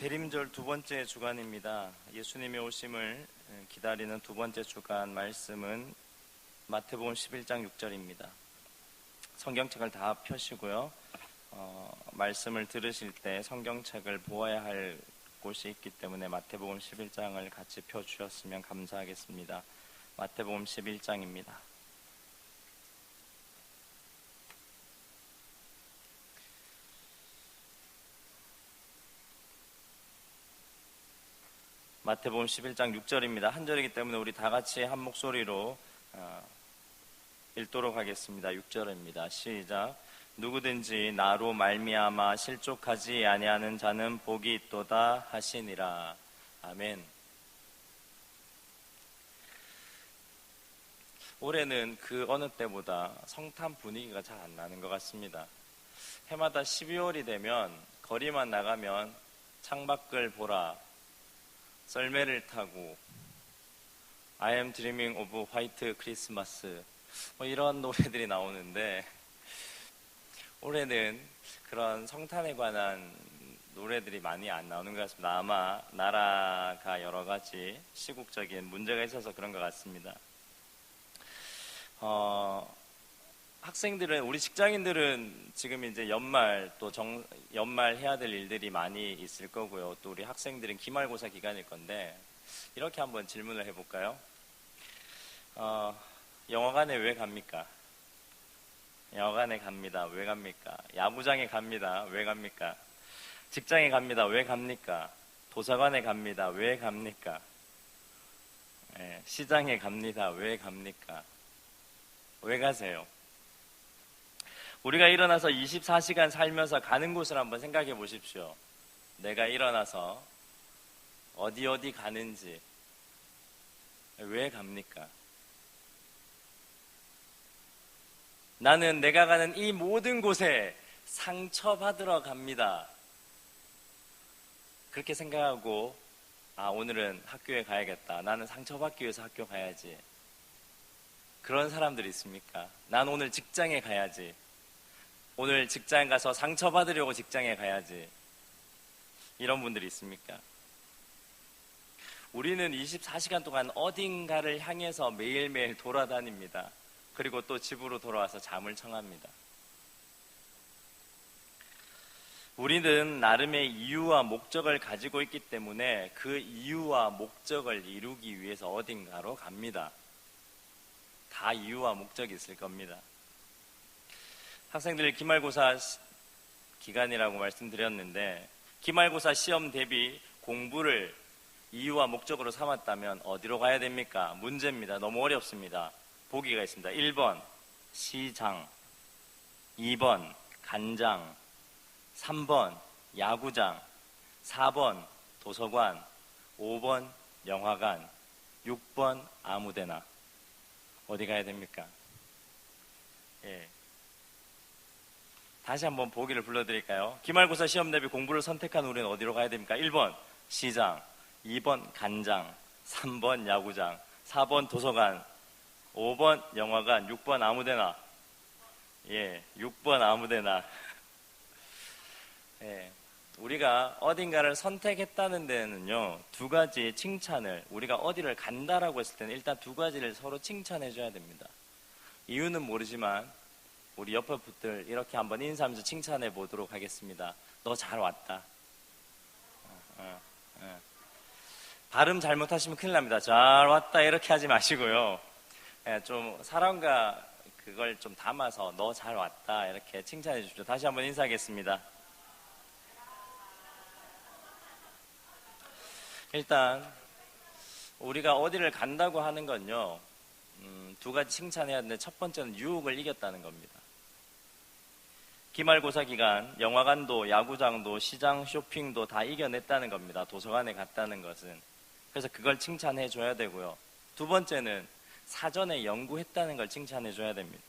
대림절 두 번째 주간입니다. 예수님의 오심을 기다리는 두 번째 주간 말씀은 마태복음 11장 6절입니다. 성경책을 다 펴시고요. 말씀을 들으실 때 성경책을 보아야 할 곳이 있기 때문에 마태복음 11장을 같이 펴주셨으면 감사하겠습니다. 마태복음 11장입니다. 마태복음 11장 6절입니다. 한 절이기 때문에 우리 다 같이 한 목소리로 읽도록 하겠습니다. 6절입니다. 시작. 누구든지 나로 말미암아 실족하지 아니하는 자는 복이 있도다 하시니라. 아멘. 올해는 그 어느 때보다 성탄 분위기가 잘 안 나는 것 같습니다. 해마다 12월이 되면 거리만 나가면 창밖을 보라, 썰매를 타고 I am dreaming of white Christmas 이런 노래들이 나오는데 올해는 그런 성탄에 관한 노래들이 많이 안 나오는 것 같습니다. 아마 나라가 여러 가지 시국적인 문제가 있어서 그런 것 같습니다. 학생들은, 우리 직장인들은 지금 이제 연말 또 연말 해야 될 일들이 많이 있을 거고요. 또 우리 학생들은 기말고사 기간일 건데 이렇게 한번 질문을 해볼까요? 영화관에 왜 갑니까? 영화관에 갑니다. 왜 갑니까? 야구장에 갑니다. 왜 갑니까? 직장에 갑니다. 왜 갑니까? 도서관에 갑니다. 왜 갑니까? 시장에 갑니다. 왜 갑니까? 왜 가세요? 우리가 일어나서 24시간 살면서 가는 곳을 한번 생각해 보십시오. 내가 일어나서 어디 가는지 왜 갑니까? 나는 내가 가는 이 모든 곳에 상처받으러 갑니다. 그렇게 생각하고 오늘은 학교에 가야겠다. 나는 상처받기 위해서 학교 가야지. 그런 사람들이 있습니까? 난 오늘 직장에 가야지. 오늘 직장 가서 상처받으려고 직장에 가야지. 이런 분들이 있습니까? 우리는 24시간 동안 어딘가를 향해서 매일매일 돌아다닙니다. 그리고 또 집으로 돌아와서 잠을 청합니다. 우리는 나름의 이유와 목적을 가지고 있기 때문에 그 이유와 목적을 이루기 위해서 어딘가로 갑니다. 다 이유와 목적이 있을 겁니다. 학생들 기말고사 기간이라고 말씀드렸는데 기말고사 시험 대비 공부를 이유와 목적으로 삼았다면 어디로 가야 됩니까? 문제입니다. 너무 어렵습니다. 보기가 있습니다. 1번 시장, 2번 간장, 3번 야구장, 4번 도서관, 5번 영화관, 6번 아무데나. 어디 가야 됩니까? 다시 한번 보기를 불러드릴까요? 기말고사 시험 대비 공부를 선택한 우리는 어디로 가야 됩니까? 1번 시장, 2번 간장, 3번 야구장, 4번 도서관, 5번 영화관, 6번 아무데나. 6번 아무데나. 우리가 어딘가를 선택했다는 데는요, 두 가지 칭찬을, 우리가 어디를 간다라고 했을 때는 일단 두 가지를 서로 칭찬해줘야 됩니다. 이유는 모르지만 우리 옆에 분들 이렇게 한번 인사하면서 칭찬해 보도록 하겠습니다. 너 잘 왔다. 발음 잘못하시면 큰일 납니다. 잘 왔다 이렇게 하지 마시고요. 좀 사랑과 그걸 좀 담아서 너 잘 왔다 이렇게 칭찬해 주십시오. 다시 한번 인사하겠습니다. 일단 우리가 어디를 간다고 하는 건요, 두 가지 칭찬해야 하는데 첫 번째는 유혹을 이겼다는 겁니다. 기말고사 기간 영화관도 야구장도 시장 쇼핑도 다 이겨냈다는 겁니다. 도서관에 갔다는 것은. 그래서 그걸 칭찬해 줘야 되고요. 두 번째는 사전에 연구했다는 걸 칭찬해 줘야 됩니다.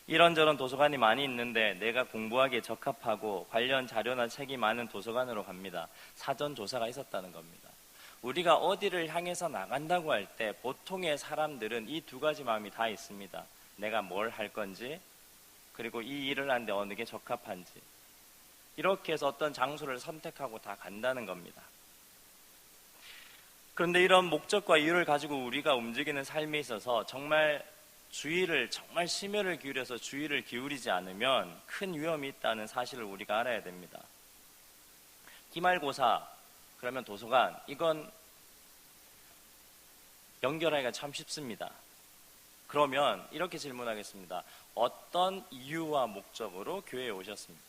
이런저런 도서관이 많이 있는데 내가 공부하기에 적합하고 관련 자료나 책이 많은 도서관으로 갑니다. 사전 조사가 있었다는 겁니다. 우리가 어디를 향해서 나간다고 할 때 보통의 사람들은 이 두 가지 마음이 다 있습니다. 내가 뭘 할 건지, 그리고 이 일을 하는데 어느 게 적합한지. 이렇게 해서 어떤 장소를 선택하고 다 간다는 겁니다. 그런데 이런 목적과 이유를 가지고 우리가 움직이는 삶에 있어서 정말 심혈을 기울여서 주의를 기울이지 않으면 큰 위험이 있다는 사실을 우리가 알아야 됩니다. 기말고사, 그러면 도서관, 이건 연결하기가 참 쉽습니다. 그러면 이렇게 질문하겠습니다. 어떤 이유와 목적으로 교회에 오셨습니까?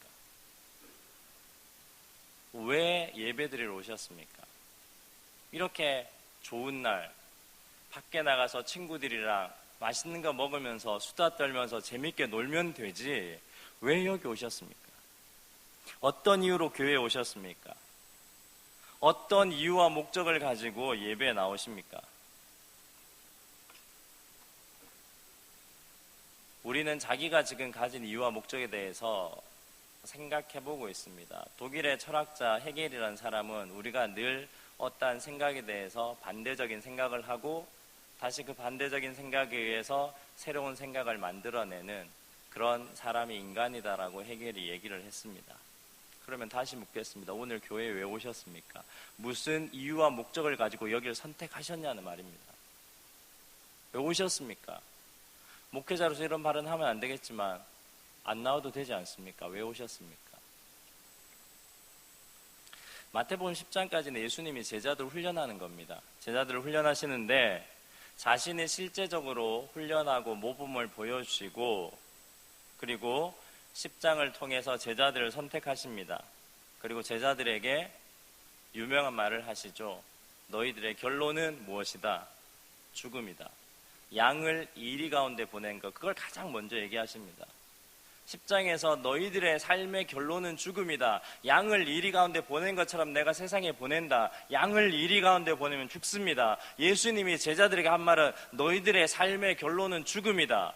왜 예배드리러 오셨습니까? 이렇게 좋은 날 밖에 나가서 친구들이랑 맛있는 거 먹으면서 수다 떨면서 재밌게 놀면 되지 왜 여기 오셨습니까? 어떤 이유로 교회에 오셨습니까? 어떤 이유와 목적을 가지고 예배에 나오십니까? 우리는 자기가 지금 가진 이유와 목적에 대해서 생각해보고 있습니다. 독일의 철학자 헤겔이라는 사람은 우리가 늘 어떠한 생각에 대해서 반대적인 생각을 하고 다시 그 반대적인 생각에 의해서 새로운 생각을 만들어내는 그런 사람이 인간이다라고 헤겔이 얘기를 했습니다. 그러면 다시 묻겠습니다. 오늘 교회에 왜 오셨습니까? 무슨 이유와 목적을 가지고 여기를 선택하셨냐는 말입니다. 왜 오셨습니까? 목회자로서 이런 말은 하면 안 되겠지만 안 나와도 되지 않습니까? 왜 오셨습니까? 마태복음 10장까지는 예수님이 제자들을 훈련하는 겁니다. 제자들을 훈련하시는데 자신이 실제적으로 훈련하고 모범을 보여주시고 그리고 10장을 통해서 제자들을 선택하십니다. 그리고 제자들에게 유명한 말을 하시죠. 너희들의 결론은 무엇이다? 죽음이다. 양을 이리 가운데 보낸 것, 그걸 가장 먼저 얘기하십니다. 10장에서 너희들의 삶의 결론은 죽음이다. 양을 이리 가운데 보낸 것처럼 내가 세상에 보낸다. 양을 이리 가운데 보내면 죽습니다. 예수님이 제자들에게 한 말은 너희들의 삶의 결론은 죽음이다.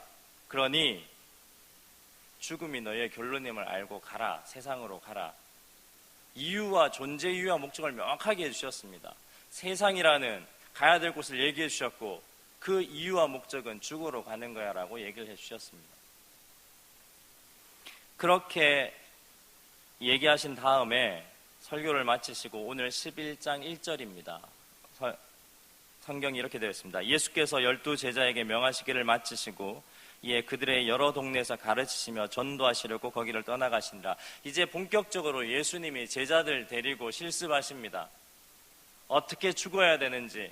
그러니 죽음이 너희의 결론임을 알고 가라. 세상으로 가라. 이유와 존재 이유와 목적을 명확하게 해주셨습니다. 세상이라는 가야 될 곳을 얘기해 주셨고 그 이유와 목적은 죽으러 가는 거야 라고 얘기를 해주셨습니다. 그렇게 얘기하신 다음에 설교를 마치시고 오늘 11장 1절입니다. 성경이 이렇게 되어 있습니다. 예수께서 12 제자에게 명하시기를 마치시고 이에 그들의 여러 동네에서 가르치시며 전도하시려고 거기를 떠나가신다. 이제 본격적으로 예수님이 제자들 데리고 실습하십니다. 어떻게 죽어야 되는지,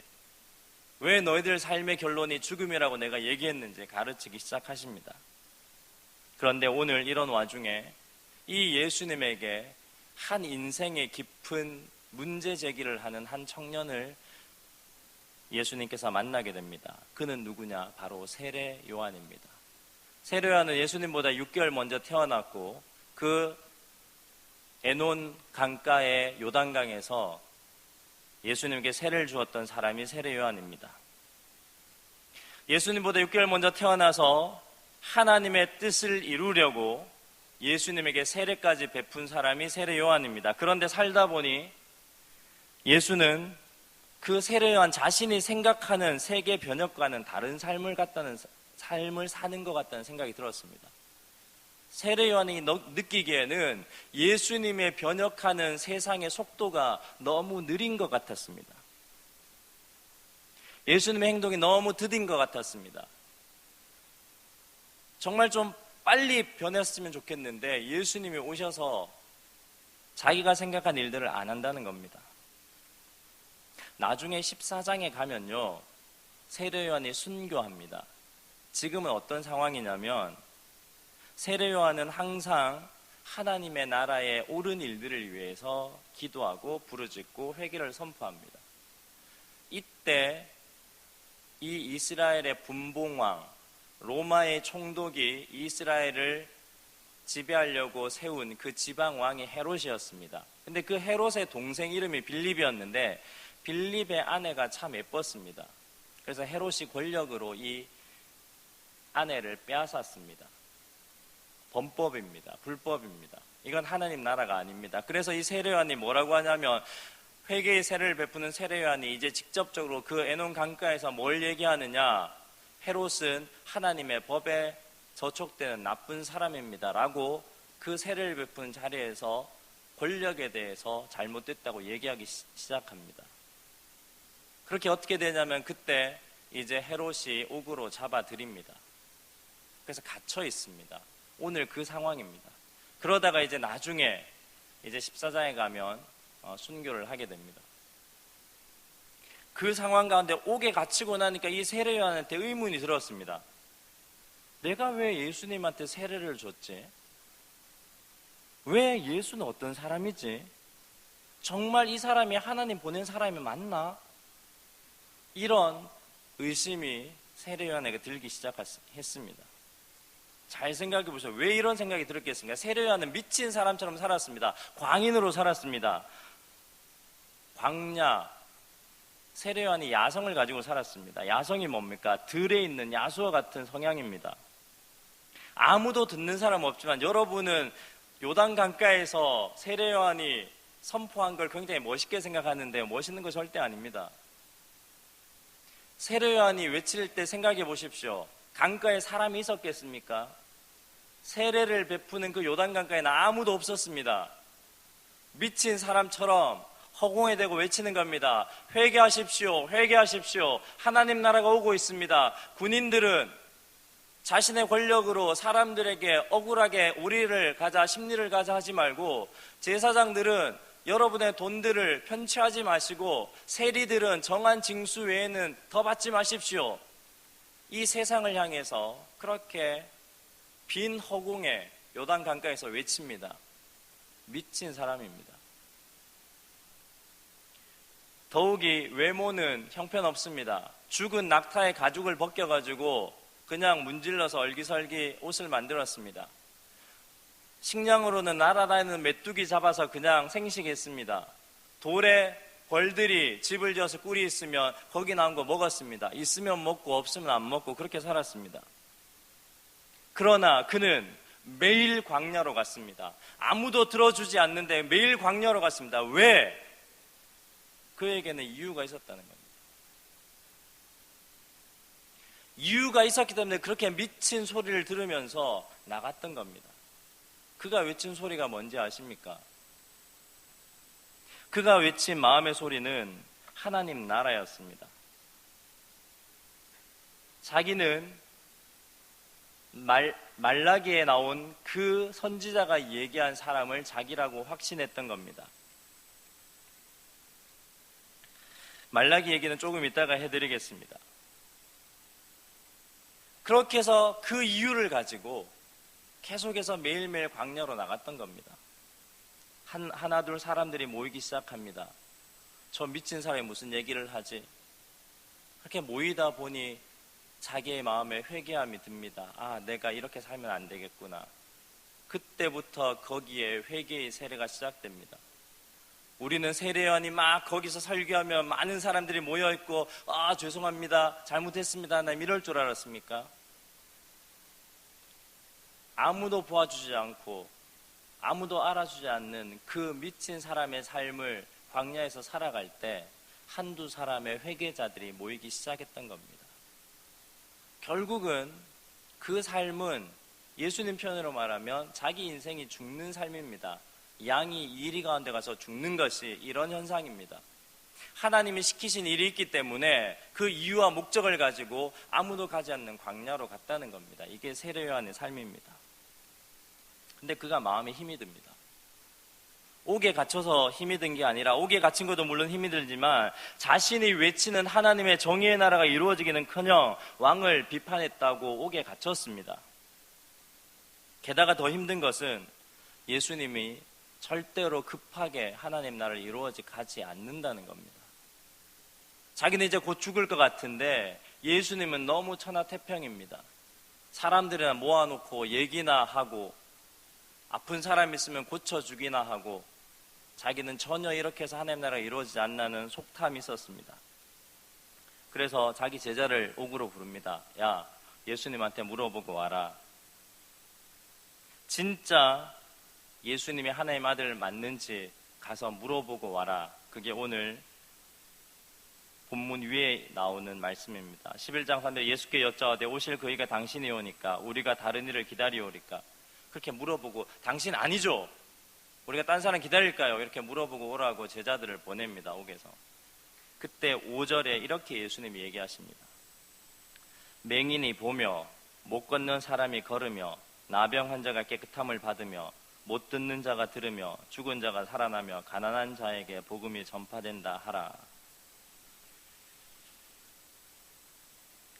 왜 너희들 삶의 결론이 죽음이라고 내가 얘기했는지 가르치기 시작하십니다. 그런데 오늘 이런 와중에 이 예수님에게 한 인생의 깊은 문제 제기를 하는 한 청년을 예수님께서 만나게 됩니다. 그는 누구냐? 바로 세례 요한입니다. 세례 요한은 예수님보다 6개월 먼저 태어났고 그 에논 강가의 요단강에서 예수님께 세례를 주었던 사람이 세례 요한입니다. 예수님보다 6개월 먼저 태어나서 하나님의 뜻을 이루려고 예수님에게 세례까지 베푼 사람이 세례 요한입니다. 그런데 살다 보니 예수는 그 세례 요한 자신이 생각하는 세계 변혁과는 다른 삶을 사는 것 같다는 생각이 들었습니다. 세례 요한이 느끼기에는 예수님의 변혁하는 세상의 속도가 너무 느린 것 같았습니다. 예수님의 행동이 너무 더딘 것 같았습니다. 정말 좀 빨리 변했으면 좋겠는데 예수님이 오셔서 자기가 생각한 일들을 안 한다는 겁니다. 나중에 14장에 가면요, 세례 요한이 순교합니다. 지금은 어떤 상황이냐면 세례 요한은 항상 하나님의 나라의 옳은 일들을 위해서 기도하고 부르짖고 회개를 선포합니다. 이때 이 이스라엘의 분봉왕 로마의 총독이 이스라엘을 지배하려고 세운 그 지방왕이 헤롯이었습니다. 근데 그 헤롯의 동생 이름이 빌립이었는데 빌립의 아내가 참 예뻤습니다. 그래서 헤롯이 권력으로 이 아내를 빼앗았습니다. 범법입니다. 불법입니다. 이건 하나님 나라가 아닙니다. 그래서 이 세례 요한이 뭐라고 하냐면 회개의 세례를 베푸는 세례 요한이 이제 직접적으로 그 에논 강가에서 뭘 얘기하느냐, 헤롯은 하나님의 법에 저촉되는 나쁜 사람입니다 라고 그 세례를 베푸는 자리에서 권력에 대해서 잘못됐다고 얘기하기 시작합니다. 그렇게 어떻게 되냐면 그때 이제 헤롯이 옥으로 잡아들입니다. 그래서 갇혀 있습니다. 오늘 그 상황입니다. 그러다가 이제 나중에 이제 14장에 가면 순교를 하게 됩니다. 그 상황 가운데 옥에 갇히고 나니까 이 세례 요한한테 의문이 들었습니다. 내가 왜 예수님한테 세례를 줬지? 왜 예수는 어떤 사람이지? 정말 이 사람이 하나님 보낸 사람이 맞나? 이런 의심이 세례 요한에게 들기 시작했습니다. 잘 생각해 보세요. 왜 이런 생각이 들었겠습니까? 세례 요한은 미친 사람처럼 살았습니다. 광인으로 살았습니다. 광야, 세례 요한이 야성을 가지고 살았습니다. 야성이 뭡니까? 들에 있는 야수와 같은 성향입니다. 아무도 듣는 사람 없지만 여러분은 요단 강가에서 세례 요한이 선포한 걸 굉장히 멋있게 생각하는데 멋있는 거 절대 아닙니다. 세례 요한이 외칠 때 생각해 보십시오. 강가에 사람이 있었겠습니까? 세례를 베푸는 그 요단 강가에는 아무도 없었습니다. 미친 사람처럼 허공에 대고 외치는 겁니다. 회개하십시오. 회개하십시오. 하나님 나라가 오고 있습니다. 군인들은 자신의 권력으로 사람들에게 억울하게 우리를 가자, 심리를 가자 하지 말고, 제사장들은 여러분의 돈들을 편취하지 마시고, 세리들은 정한 징수 외에는 더 받지 마십시오. 이 세상을 향해서 그렇게 빈 허공에 요단 강가에서 외칩니다. 미친 사람입니다. 더욱이 외모는 형편없습니다. 죽은 낙타의 가죽을 벗겨가지고 그냥 문질러서 얼기설기 옷을 만들었습니다. 식량으로는 날아다니는 메뚜기 잡아서 그냥 생식했습니다. 돌에 벌들이 집을 지어서 꿀이 있으면 거기 나온 거 먹었습니다. 있으면 먹고 없으면 안 먹고 그렇게 살았습니다. 그러나 그는 매일 광야로 갔습니다. 아무도 들어주지 않는데 매일 광야로 갔습니다. 왜? 그에게는 이유가 있었다는 겁니다. 이유가 있었기 때문에 그렇게 미친 소리를 들으면서 나갔던 겁니다. 그가 외친 소리가 뭔지 아십니까? 그가 외친 마음의 소리는 하나님 나라였습니다. 자기는 말라기에 나온 그 선지자가 얘기한 사람을 자기라고 확신했던 겁니다. 말라기 얘기는 조금 이따가 해드리겠습니다. 그렇게 해서 그 이유를 가지고 계속해서 매일매일 광야로 나갔던 겁니다. 하나둘 사람들이 모이기 시작합니다. 저 미친 사람이 무슨 얘기를 하지? 그렇게 모이다 보니 자기의 마음에 회개함이 듭니다. 아, 내가 이렇게 살면 안 되겠구나. 그때부터 거기에 회개의 세례가 시작됩니다. 우리는 세례 요한이 막 거기서 설교하면 많은 사람들이 모여있고, 아, 죄송합니다, 잘못했습니다, 하나님 이럴 줄 알았습니까? 아무도 도와주지 않고 아무도 알아주지 않는 그 미친 사람의 삶을 광야에서 살아갈 때 한두 사람의 회개자들이 모이기 시작했던 겁니다. 결국은 그 삶은 예수님 표현으로 말하면 자기 인생이 죽는 삶입니다. 양이 이리 가운데 가서 죽는 것이 이런 현상입니다. 하나님이 시키신 일이 있기 때문에 그 이유와 목적을 가지고 아무도 가지 않는 광야로 갔다는 겁니다. 이게 세례 요한의 삶입니다. 근데 그가 마음에 힘이 듭니다. 옥에 갇혀서 힘이 든 게 아니라, 옥에 갇힌 것도 물론 힘이 들지만 자신이 외치는 하나님의 정의의 나라가 이루어지기는커녕 왕을 비판했다고 옥에 갇혔습니다. 게다가 더 힘든 것은 예수님이 절대로 급하게 하나님 나라를 이루어지 가지 않는다는 겁니다. 자기는 이제 곧 죽을 것 같은데 예수님은 너무 천하태평입니다. 사람들이나 모아놓고 얘기나 하고 아픈 사람 있으면 고쳐주기나 하고, 자기는 전혀 이렇게 해서 하나님 나라가 이루어지지 않는 속탐이 있었습니다. 그래서 자기 제자를 옥으로 부릅니다. 야, 예수님한테 물어보고 와라. 진짜 예수님이 하나님 아들 맞는지 가서 물어보고 와라. 그게 오늘 본문 위에 나오는 말씀입니다. 11장 3절, 예수께 여짜오되 오실 그이가 당신이 오니까 우리가 다른 이를 기다리오리까? 그렇게 물어보고, 당신 아니죠? 우리가 딴 사람 기다릴까요? 이렇게 물어보고 오라고 제자들을 보냅니다. 옥에서. 그때 5절에 이렇게 예수님이 얘기하십니다. 맹인이 보며 못 걷는 사람이 걸으며 나병 환자가 깨끗함을 받으며 못 듣는 자가 들으며 죽은 자가 살아나며 가난한 자에게 복음이 전파된다 하라.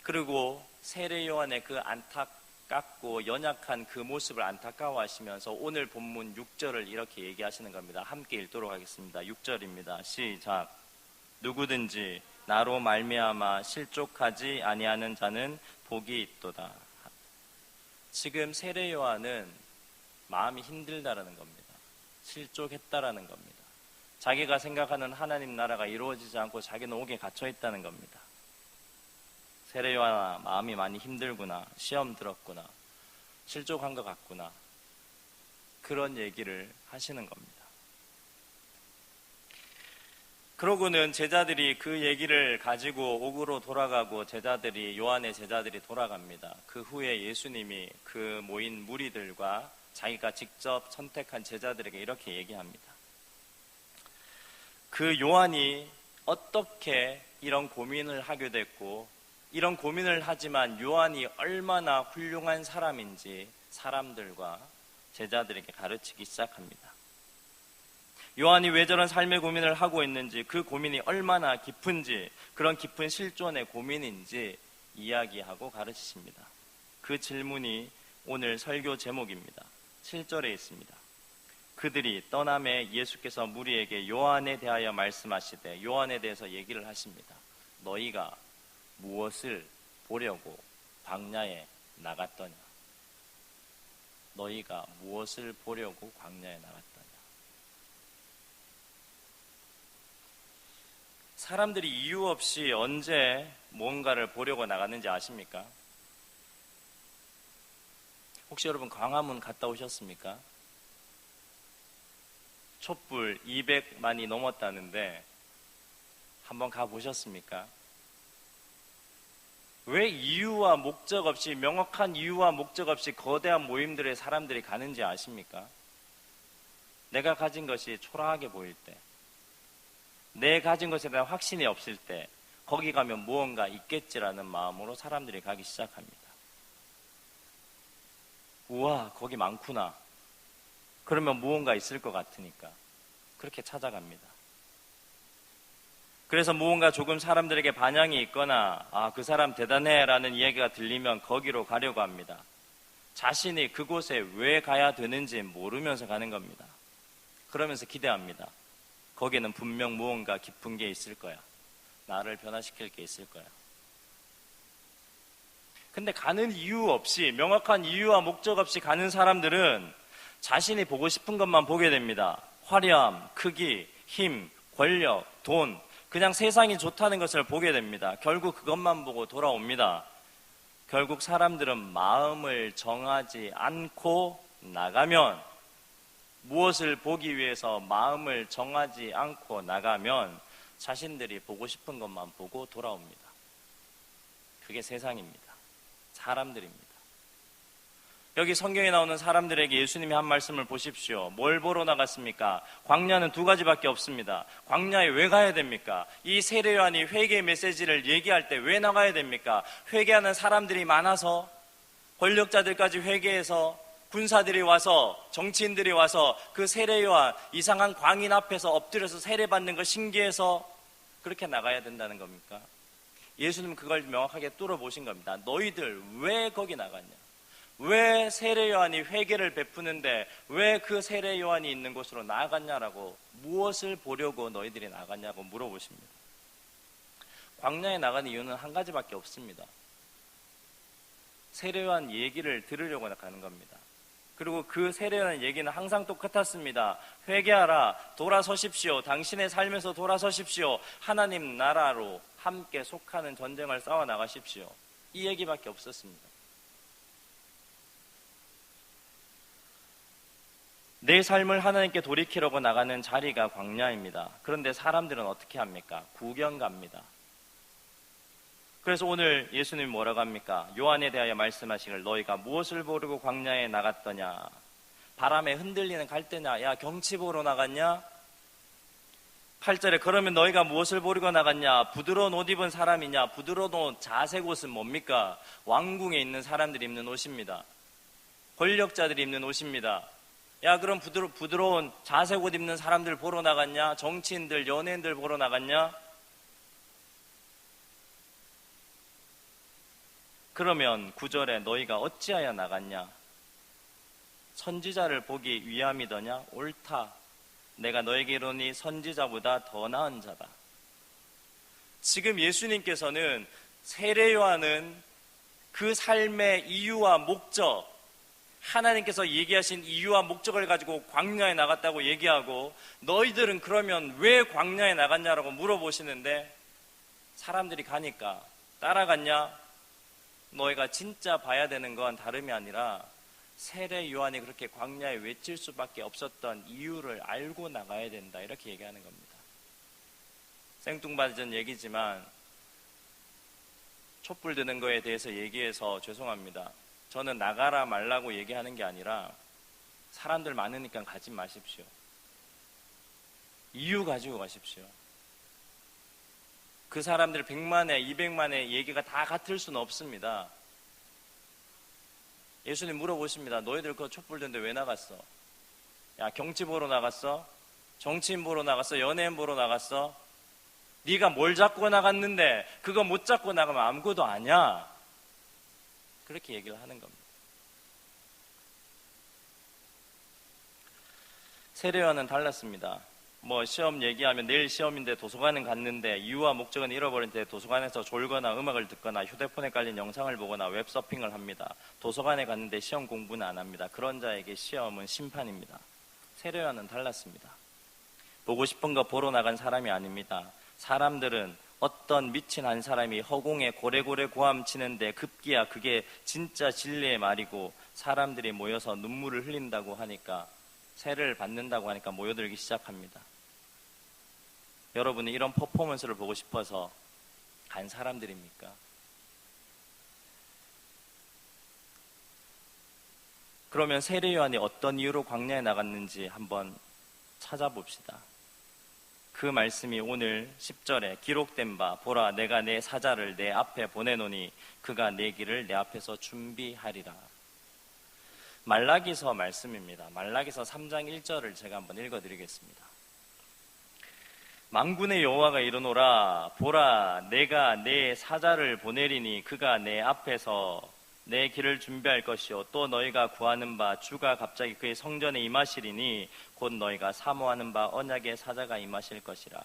그리고 세례 요한의 그 안타깝고 연약한 그 모습을 안타까워하시면서 오늘 본문 6절을 이렇게 얘기하시는 겁니다. 함께 읽도록 하겠습니다. 6절입니다. 시작. 누구든지 나로 말미암아 실족하지 아니하는 자는 복이 있도다. 지금 세례 요한은 마음이 힘들다라는 겁니다. 실족했다라는 겁니다. 자기가 생각하는 하나님 나라가 이루어지지 않고 자기는 옥에 갇혀 있다는 겁니다. 세례 요한아, 마음이 많이 힘들구나, 시험 들었구나, 실족한 것 같구나, 그런 얘기를 하시는 겁니다. 그러고는 제자들이 그 얘기를 가지고 옥으로 돌아가고 요한의 제자들이 돌아갑니다. 그 후에 예수님이 그 모인 무리들과 자기가 직접 선택한 제자들에게 이렇게 얘기합니다. 그 요한이 어떻게 이런 고민을 하게 됐고, 이런 고민을 하지만 요한이 얼마나 훌륭한 사람인지 사람들과 제자들에게 가르치기 시작합니다. 요한이 왜 저런 삶의 고민을 하고 있는지, 그 고민이 얼마나 깊은지, 그런 깊은 실존의 고민인지 이야기하고 가르치십니다. 그 질문이 오늘 설교 제목입니다. 7절에 있습니다. 그들이 떠남에 예수께서 무리에게 요한에 대하여 말씀하시되, 요한에 대해서 얘기를 하십니다. 너희가 무엇을 보려고 광야에 나갔더냐? 너희가 무엇을 보려고 광야에 나갔더냐? 사람들이 이유 없이 언제 무언가를 보려고 나갔는지 아십니까? 혹시 여러분 광화문 갔다 오셨습니까? 촛불 200만이 넘었다는데 한번 가보셨습니까? 왜 이유와 목적 없이, 명확한 이유와 목적 없이 거대한 모임들의 사람들이 가는지 아십니까? 내가 가진 것이 초라하게 보일 때, 내 가진 것에 대한 확신이 없을 때, 거기 가면 무언가 있겠지라는 마음으로 사람들이 가기 시작합니다. 우와, 거기 많구나. 그러면 무언가 있을 것 같으니까 그렇게 찾아갑니다. 그래서 무언가 조금 사람들에게 반향이 있거나, 아, 그 사람 대단해 라는 이야기가 들리면 거기로 가려고 합니다. 자신이 그곳에 왜 가야 되는지 모르면서 가는 겁니다. 그러면서 기대합니다. 거기에는 분명 무언가 깊은 게 있을 거야. 나를 변화시킬 게 있을 거야. 근데 가는 이유 없이, 명확한 이유와 목적 없이 가는 사람들은 자신이 보고 싶은 것만 보게 됩니다. 화려함, 크기, 힘, 권력, 돈, 그냥 세상이 좋다는 것을 보게 됩니다. 결국 그것만 보고 돌아옵니다. 결국 사람들은 마음을 정하지 않고 나가면, 무엇을 보기 위해서 마음을 정하지 않고 나가면 자신들이 보고 싶은 것만 보고 돌아옵니다. 그게 세상입니다. 사람들입니다. 여기 성경에 나오는 사람들에게 예수님이 한 말씀을 보십시오. 뭘 보러 나갔습니까? 광야는 두 가지밖에 없습니다. 광야에 왜 가야 됩니까? 이 세례 요한이 회개 메시지를 얘기할 때 왜 나가야 됩니까? 회개하는 사람들이 많아서, 권력자들까지 회개해서, 군사들이 와서, 정치인들이 와서 그 세례 요한, 이상한 광인 앞에서 엎드려서 세례받는 거 신기해서 그렇게 나가야 된다는 겁니까? 예수님은 그걸 명확하게 뚫어보신 겁니다. 너희들 왜 거기 나갔냐? 왜 세례 요한이 회개를 베푸는데 왜 그 세례 요한이 있는 곳으로 나갔냐라고, 무엇을 보려고 너희들이 나갔냐고 물어보십니다. 광야에 나간 이유는 한 가지밖에 없습니다. 세례 요한 얘기를 들으려고 나가는 겁니다. 그리고 그 세례 요한 얘기는 항상 똑같았습니다. 회개하라, 돌아서십시오, 당신의 삶에서 돌아서십시오, 하나님 나라로 함께 속하는 전쟁을 싸워 나가십시오, 이 얘기밖에 없었습니다. 내 삶을 하나님께 돌이키려고 나가는 자리가 광야입니다. 그런데 사람들은 어떻게 합니까? 구경 갑니다. 그래서 오늘 예수님이 뭐라고 합니까? 요한에 대하여 말씀하시길 너희가 무엇을 보려고 광야에 나갔더냐? 바람에 흔들리는 갈대냐? 야, 경치 보러 나갔냐? 8절에 그러면 너희가 무엇을 보리고 나갔냐? 부드러운 옷 입은 사람이냐? 부드러운 옷, 자색 옷은 뭡니까? 왕궁에 있는 사람들이 입는 옷입니다. 권력자들이 입는 옷입니다. 야, 그럼 부드러운 자색 옷 입는 사람들 보러 나갔냐? 정치인들, 연예인들 보러 나갔냐? 그러면 9절에 너희가 어찌하여 나갔냐? 선지자를 보기 위함이더냐? 옳다. 내가 너에게 이르노니 선지자보다 더 나은 자다. 지금 예수님께서는 세례 요한은 그 삶의 이유와 목적, 하나님께서 얘기하신 이유와 목적을 가지고 광야에 나갔다고 얘기하고, 너희들은 그러면 왜 광야에 나갔냐라고 물어보시는데, 사람들이 가니까 따라갔냐? 너희가 진짜 봐야 되는 건 다름이 아니라 세례 요한이 그렇게 광야에 외칠 수밖에 없었던 이유를 알고 나가야 된다, 이렇게 얘기하는 겁니다. 생뚱맞은 얘기지만 촛불 드는 거에 대해서 얘기해서 죄송합니다. 저는 나가라 말라고 얘기하는 게 아니라 사람들 많으니까 가지 마십시오. 이유 가지고 가십시오. 그 사람들 100만에 200만의 얘기가 다 같을 수는 없습니다. 예수님 물어보십니다. 너희들 그 촛불 드는데 왜 나갔어? 야, 경치 보러 나갔어? 정치인 보러 나갔어? 연예인 보러 나갔어? 네가 뭘 잡고 나갔는데 그거 못 잡고 나가면 아무것도 아니야. 그렇게 얘기를 하는 겁니다. 세례요한은 달랐습니다. 시험 얘기하면 내일 시험인데 도서관은 갔는데 이유와 목적은 잃어버린데 도서관에서 졸거나 음악을 듣거나 휴대폰에 깔린 영상을 보거나 웹서핑을 합니다. 도서관에 갔는데 시험 공부는 안 합니다. 그런 자에게 시험은 심판입니다. 세례요한은 달랐습니다. 보고 싶은 거 보러 나간 사람이 아닙니다. 사람들은 어떤 미친 한 사람이 허공에 고래고래 고함치는데 급기야 그게 진짜 진리의 말이고 사람들이 모여서 눈물을 흘린다고 하니까, 세례를 받는다고 하니까 모여들기 시작합니다. 여러분이 이런 퍼포먼스를 보고 싶어서 간 사람들입니까? 그러면 세례 요한이 어떤 이유로 광야에 나갔는지 한번 찾아봅시다. 그 말씀이 오늘 10절에 기록된 바, 보라 내가 내 사자를 내 앞에 보내노니 그가 내 길을 내 앞에서 준비하리라. 말라기서 말씀입니다. 말라기서 3장 1절을 제가 한번 읽어드리겠습니다. 만군의 여호와가 이르노라, 보라 내가 내 사자를 보내리니 그가 내 앞에서 내 길을 준비할 것이요 또 너희가 구하는 바 주가 갑자기 그의 성전에 임하시리니 곧 너희가 사모하는 바 언약의 사자가 임하실 것이라.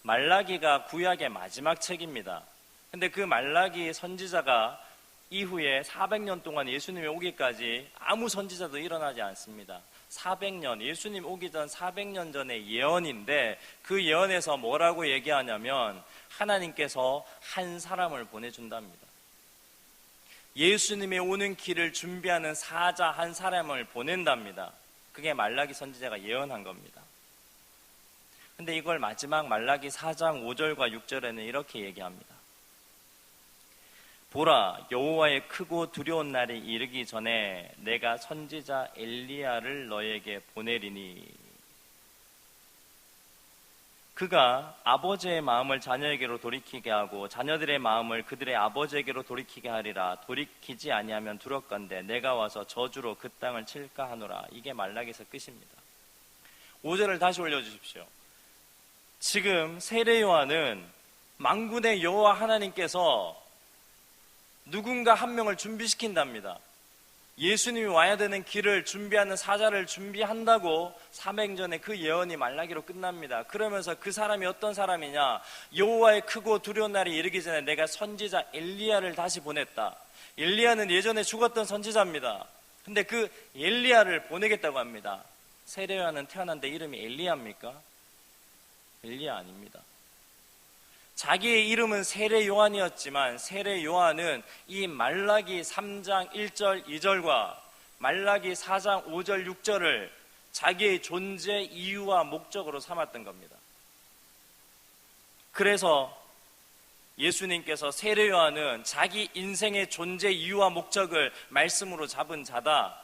말라기가 구약의 마지막 책입니다. 근데 그 말라기 선지자가 이후에 400년 동안 예수님이 오기까지 아무 선지자도 일어나지 않습니다. 400년, 예수님 오기 전 400년 전의 예언인데, 그 예언에서 뭐라고 얘기하냐면 하나님께서 한 사람을 보내준답니다. 예수님이 오는 길을 준비하는 사자 한 사람을 보낸답니다. 그게 말라기 선지자가 예언한 겁니다. 근데 이걸 마지막 말라기 4장 5절과 6절에는 이렇게 얘기합니다. 보라 여호와의 크고 두려운 날이 이르기 전에 내가 선지자 엘리야를 너에게 보내리니 그가 아버지의 마음을 자녀에게로 돌이키게 하고 자녀들의 마음을 그들의 아버지에게로 돌이키게 하리라. 돌이키지 아니하면 두렵건대 내가 와서 저주로 그 땅을 칠까 하노라. 이게 말라기서 끝입니다. 5절을 다시 올려주십시오. 지금 세례 요한은 만군의 여호와 하나님께서 누군가 한 명을 준비시킨답니다. 예수님이 와야 되는 길을 준비하는 사자를 준비한다고 300년 전에 그 예언이 말라기로 끝납니다. 그러면서 그 사람이 어떤 사람이냐? 여호와의 크고 두려운 날이 이르기 전에 내가 선지자 엘리야를 다시 보냈다. 엘리야는 예전에 죽었던 선지자입니다. 근데 그 엘리야를 보내겠다고 합니다. 세례 요한은 태어난데 이름이 엘리야입니까? 엘리야 아닙니다. 자기의 이름은 세례 요한이었지만 세례 요한은 이 말라기 3장 1절 2절과 말라기 4장 5절 6절을 자기의 존재 이유와 목적으로 삼았던 겁니다. 그래서 예수님께서 세례 요한은 자기 인생의 존재 이유와 목적을 말씀으로 잡은 자다,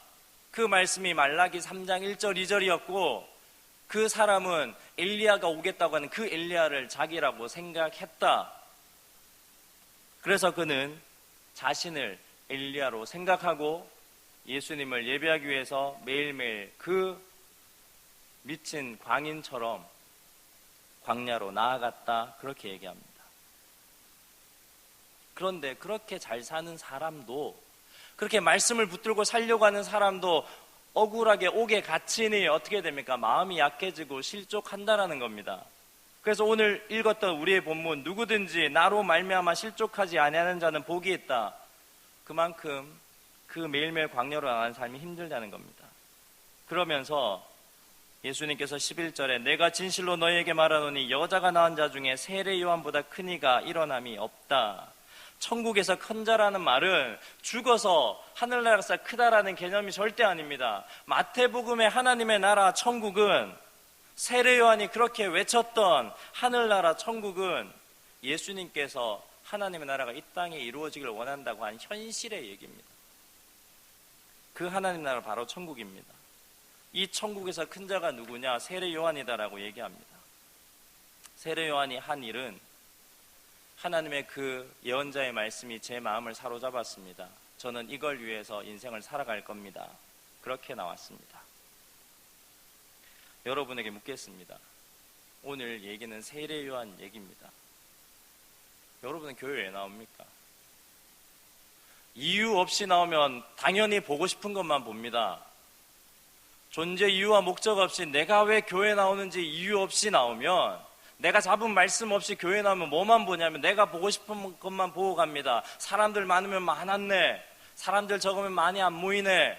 그 말씀이 말라기 3장 1절 2절이었고 그 사람은 엘리야가 오겠다고 하는 그 엘리야를 자기라고 생각했다. 그래서 그는 자신을 엘리야로 생각하고 예수님을 예배하기 위해서 매일매일 그 미친 광인처럼 광야로 나아갔다. 그렇게 얘기합니다. 그런데 그렇게 잘 사는 사람도, 그렇게 말씀을 붙들고 살려고 하는 사람도 억울하게 옥에 갇히니 어떻게 됩니까? 마음이 약해지고 실족한다라는 겁니다. 그래서 오늘 읽었던 우리의 본문, 누구든지 나로 말미암아 실족하지 아니하는 자는 복이 있다. 그만큼 그 매일매일 광야로 나가는 삶이 힘들다는 겁니다. 그러면서 예수님께서 11절에 내가 진실로 너희에게 말하노니 여자가 낳은 자 중에 세례 요한보다 큰 이가 일어남이 없다. 천국에서 큰 자라는 말은 죽어서 하늘나라가 크다라는 개념이 절대 아닙니다. 마태복음의 하나님의 나라 천국은, 세례 요한이 그렇게 외쳤던 하늘나라 천국은 예수님께서 하나님의 나라가 이 땅에 이루어지기를 원한다고 한 현실의 얘기입니다. 그 하나님 나라 바로 천국입니다. 이 천국에서 큰 자가 누구냐? 세례 요한이다라고 얘기합니다. 세례 요한이 한 일은 하나님의 그 예언자의 말씀이 제 마음을 사로잡았습니다. 저는 이걸 위해서 인생을 살아갈 겁니다. 그렇게 나왔습니다. 여러분에게 묻겠습니다. 오늘 얘기는 세례 요한 얘기입니다. 여러분은 교회에 왜 나옵니까? 이유 없이 나오면 당연히 보고 싶은 것만 봅니다. 존재 이유와 목적 없이 내가 왜 교회 나오는지 이유 없이 나오면, 내가 잡은 말씀 없이 교회 나오면 뭐만 보냐면 내가 보고 싶은 것만 보고 갑니다. 사람들 많으면 많았네, 사람들 적으면 많이 안 모이네,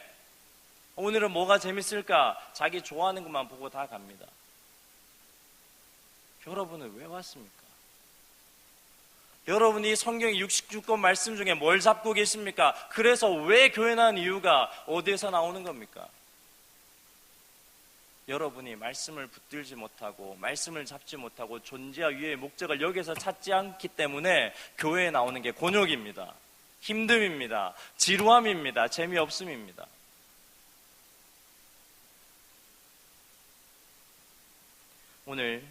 오늘은 뭐가 재밌을까, 자기 좋아하는 것만 보고 다 갑니다. 여러분은 왜 왔습니까? 여러분이 성경의 69권 말씀 중에 뭘 잡고 계십니까? 그래서 왜 교회 나온 이유가 어디에서 나오는 겁니까? 여러분이 말씀을 붙들지 못하고 말씀을 잡지 못하고 존재와 위의 목적을 여기서 찾지 않기 때문에 교회에 나오는 게 곤욕입니다. 힘듦입니다. 지루함입니다. 재미없음입니다. 오늘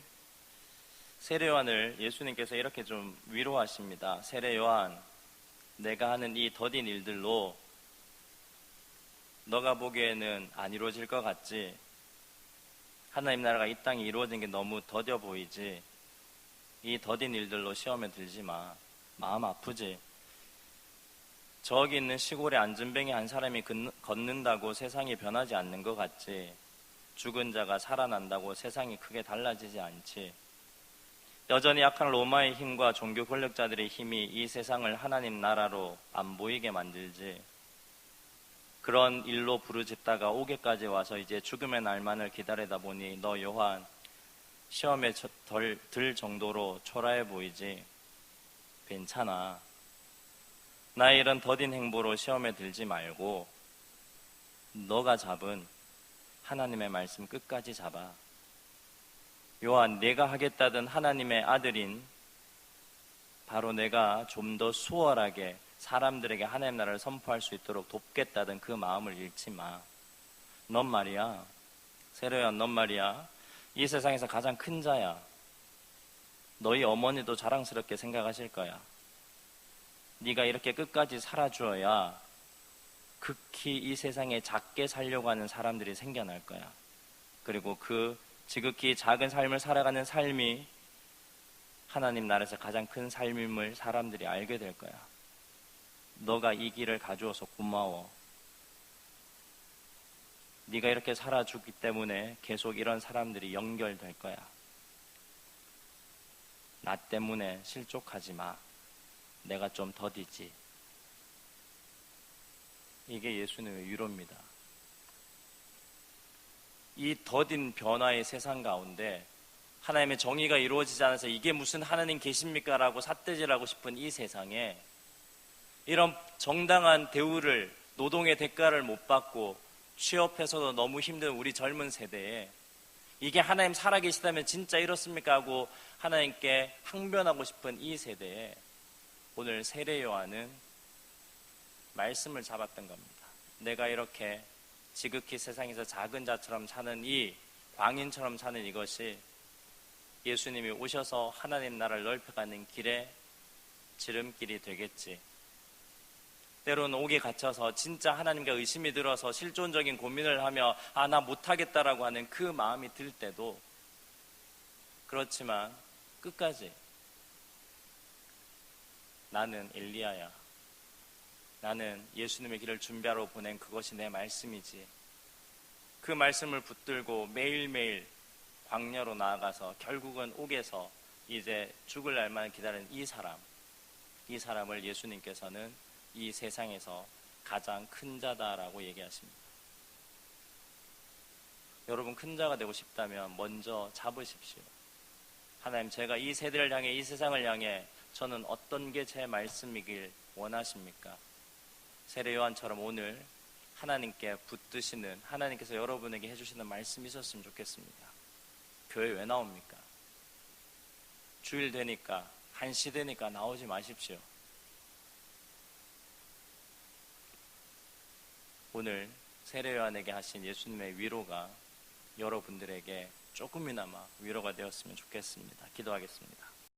세례 요한을 예수님께서 이렇게 좀 위로하십니다. 세례 요한, 내가 하는 이 더딘 일들로 너가 보기에는 안 이루어질 것 같지? 하나님 나라가 이 땅에 이루어진 게 너무 더뎌 보이지? 이 더딘 일들로 시험에 들지 마. 마음 아프지? 저기 있는 시골에 안전뱅이 한 사람이 걷는다고 세상이 변하지 않는 것 같지? 죽은 자가 살아난다고 세상이 크게 달라지지 않지? 여전히 약한 로마의 힘과 종교 권력자들의 힘이 이 세상을 하나님 나라로 안 보이게 만들지? 그런 일로 부르짖다가 오게까지 와서 이제 죽음의 날만을 기다리다 보니 너 요한 시험에 들 정도로 초라해 보이지? 괜찮아. 나의 이런 더딘 행보로 시험에 들지 말고 너가 잡은 하나님의 말씀 끝까지 잡아. 요한, 내가 하겠다던 하나님의 아들인 바로 내가 좀 더 수월하게 사람들에게 하나님 나라를 선포할 수 있도록 돕겠다던 그 마음을 잃지 마. 넌 말이야, 세례 요한, 넌 말이야, 이 세상에서 가장 큰 자야. 너희 어머니도 자랑스럽게 생각하실 거야. 네가 이렇게 끝까지 살아주어야 극히 이 세상에 작게 살려고 하는 사람들이 생겨날 거야. 그리고 그 지극히 작은 삶을 살아가는 삶이 하나님 나라에서 가장 큰 삶임을 사람들이 알게 될 거야. 너가 이 길을 가주어서 고마워. 네가 이렇게 살아주기 때문에 계속 이런 사람들이 연결될 거야. 나 때문에 실족하지 마. 내가 좀 더디지. 이게 예수님의 위로입니다. 이 더딘 변화의 세상 가운데 하나님의 정의가 이루어지지 않아서 이게 무슨 하나님 계십니까? 라고 삿대질하고 싶은 이 세상에 이런 정당한 대우를, 노동의 대가를 못 받고 취업해서도 너무 힘든 우리 젊은 세대에 이게 하나님 살아계시다면 진짜 이렇습니까? 하고 하나님께 항변하고 싶은 이 세대에 오늘 세례 요한은 말씀을 잡았던 겁니다. 내가 이렇게 지극히 세상에서 작은 자처럼 사는 이 광인처럼 사는 이것이 예수님이 오셔서 하나님 나라를 넓혀가는 길에 지름길이 되겠지. 때로는 옥에 갇혀서 진짜 하나님께 의심이 들어서 실존적인 고민을 하며 나 못하겠다라고 하는 그 마음이 들 때도, 그렇지만 끝까지 나는 엘리야야, 나는 예수님의 길을 준비하러 보낸 그것이 내 말씀이지, 그 말씀을 붙들고 매일매일 광야로 나아가서 결국은 옥에서 이제 죽을 날만 기다리는 이 사람을 예수님께서는 이 세상에서 가장 큰 자다라고 얘기하십니다. 여러분, 큰 자가 되고 싶다면 먼저 잡으십시오. 하나님, 제가 이 세대를 향해, 이 세상을 향해 저는 어떤 게 제 말씀이길 원하십니까? 세례 요한처럼 오늘 하나님께 붙드시는, 하나님께서 여러분에게 해주시는 말씀이 있었으면 좋겠습니다. 교회 왜 나옵니까? 주일 되니까, 한시 되니까 나오지 마십시오. 오늘 세례 요한에게 하신 예수님의 위로가 여러분들에게 조금이나마 위로가 되었으면 좋겠습니다. 기도하겠습니다.